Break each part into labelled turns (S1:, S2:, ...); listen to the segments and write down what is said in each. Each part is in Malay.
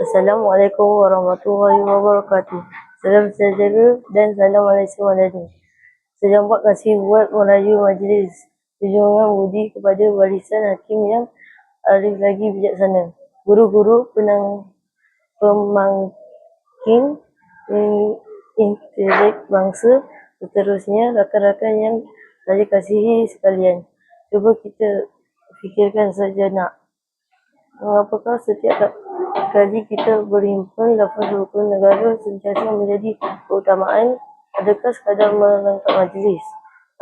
S1: Assalamualaikum warahmatullahi wabarakatuh. Salam sejahtera dan salam Malaysia Madani. Sejambak kasih buat merayu majlis junjungan budi kepada barisan hakim yang arif lagi bijaksana, guru-guru pemangkin intelek bangsa, seterusnya rakan-rakan yang saya kasihi sekalian. Cuba kita fikirkan sejenak. Mengapakah setiap kali kita berhimpun, lafaz rukun negara sentiasa menjadi keutamaan? Adakah sekadar melengkap majlis?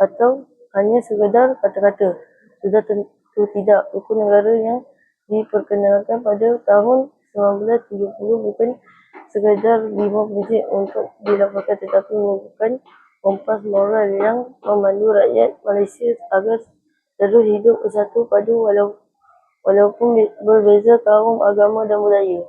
S1: Atau hanya sekadar kata-kata? Sudah tentu tidak. Rukun negara yang diperkenalkan pada tahun 1970 bukan sekadar 5 prinsip untuk dilafazkan, tetapi merupakan kompas moral yang memandu rakyat Malaysia agar terus hidup bersatu padu walaupun berbeza kaum, agama dan budaya.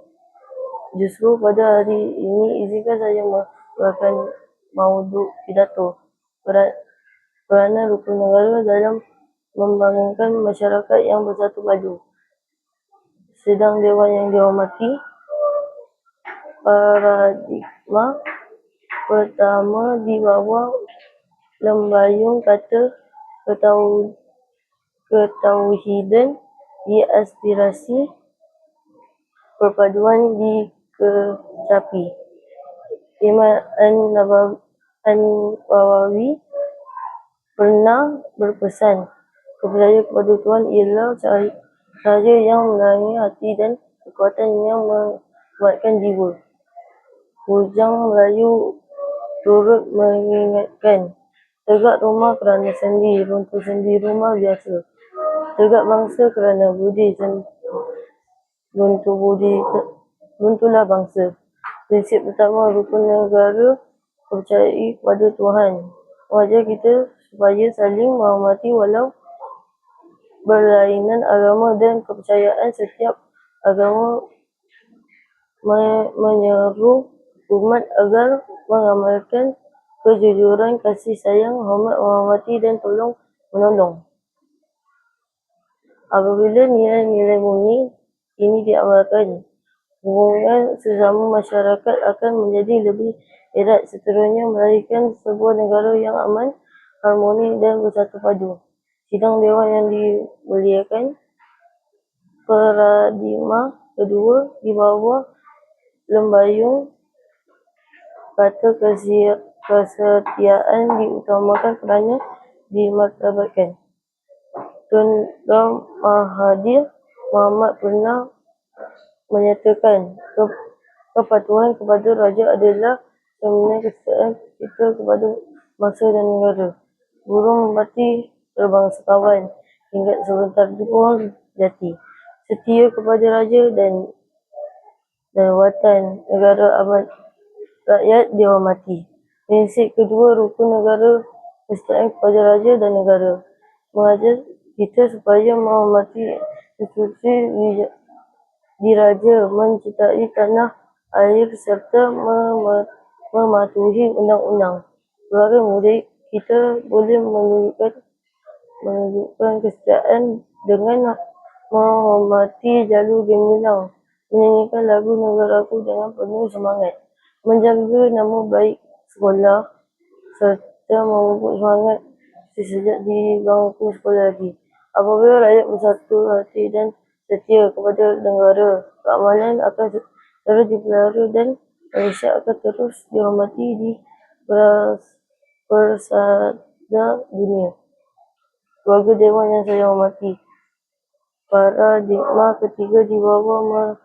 S1: Justru pada hari ini, izinkan saya mengeluarkan mauduk pidato peranan rukun negara dalam membangunkan masyarakat yang bersatu padu. Sidang Dewan yang dihormati, paradigma pertama di bawah lembayung kata ketauhidan diaspirasi, perpaduan dikecapi. Imam An-Nawawi pernah berpesan, kepercayaan kepada Tuhan ialah cahaya yang menerangi hati dan kekuatan yang menguatkan jiwa. Bujang Melayu turut mengingatkan, tegak rumah kerana sendi, runtuh sendi rumah biasa. Tegak bangsa kerana budi, runtuh budi, runtuhlah bangsa. Prinsip pertama rukun negara, percayai kepada Tuhan. Wajar kita supaya saling menghormati walau berlainan agama dan kepercayaan. Setiap agama menyeru umat agar mengamalkan kejujuran, kasih sayang, hormat, menghormati dan tolong menolong. Apabila nilai-nilai murni ini diamalkan, hubungan sesama masyarakat akan menjadi lebih erat, seterusnya melahirkan sebuah negara yang aman, harmoni dan bersatu padu. Sidang Dewan yang dimuliakan, paradigma kedua di bawah lembayung kata kesetiaan diutamakan kerana dimartabatkan. Tun Mahathir Mohamad pernah menyatakan, kepatuhan kepada raja adalah cerminan kesetiaan kita kepada bangsa dan negara. Burung merpati terbang sekawan, hingga sebentar di pohon jati. Setia kepada raja dan watan negara amat rakyat dihormati. Prinsip kedua rukun negara, kesetiaan kepada raja dan negara, mengajar kita supaya menghormati institusi diraja, mencintai tanah air serta mematuhi undang-undang. Sebagai murid, kita boleh menunjukkan kesetiaan dengan menghormati jalur gemilang, menyanyikan lagu negaraku dengan penuh semangat, menjaga nama baik sekolah serta memupuk semangat sejak di bangku sekolah lagi. Apabila rakyat bersatu hati dan setia kepada negara, keamanan akan terus dipelihara dan Malaysia akan terus dihormati di persada dunia. Keluarga Dewan yang saya hormati, paradigma ketiga di bawah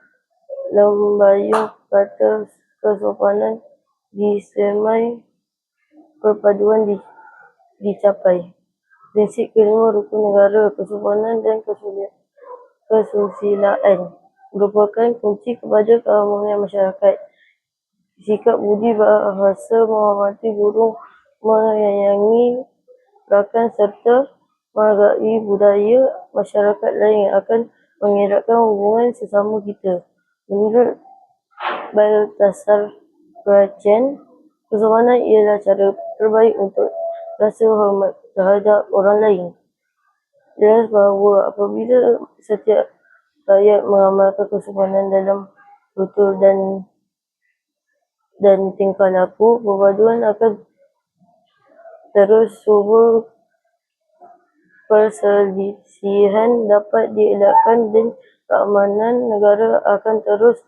S1: lembayung kata kesopanan disemai, perpaduan dicapai. Prinsip kelima rukun negara, kesopanan dan kesusilaan merupakan kunci kepada keharmonian masyarakat. Sikap budi bahasa, menghormati guru, menyayangi rakan serta menghargai budaya masyarakat lain akan mengeratkan hubungan sesama kita. Menurut Baltasar Gracian, kesopanan ialah cara terbaik untuk rasa hormat terhadap orang lain. Jelas bahawa apabila setiap rakyat mengamalkan kesopanan dalam tutur dan tingkah laku. Perpaduan akan terus subur, perselisihan dapat dielakkan dan keamanan negara akan terus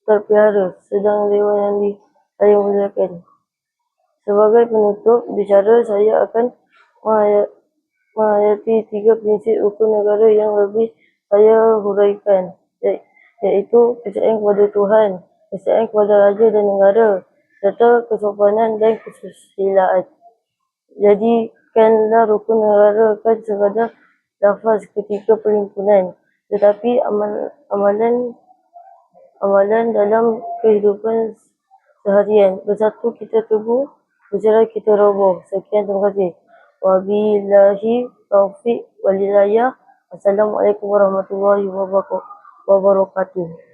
S1: terpelihara. Sedang Dewan Yang saya muliakan, sebagai penutup bicara, saya akan menghayati 3 prinsip rukun negara yang lebih saya huraikan, iaitu kepercayaan kepada Tuhan, kepercayaan kepada raja dan negara, serta kesopanan dan kesusilaan. Jadikanlah rukun negara bukan sekadar lafaz ketika perhimpunan, tetapi amalan dalam kehidupan seharian. Bersatu kita teguh, bercerai kita roboh. Sekian, terima kasih. Wabillahi taufiq wal hidayah. Assalamualaikum warahmatullahi wabarakatuh.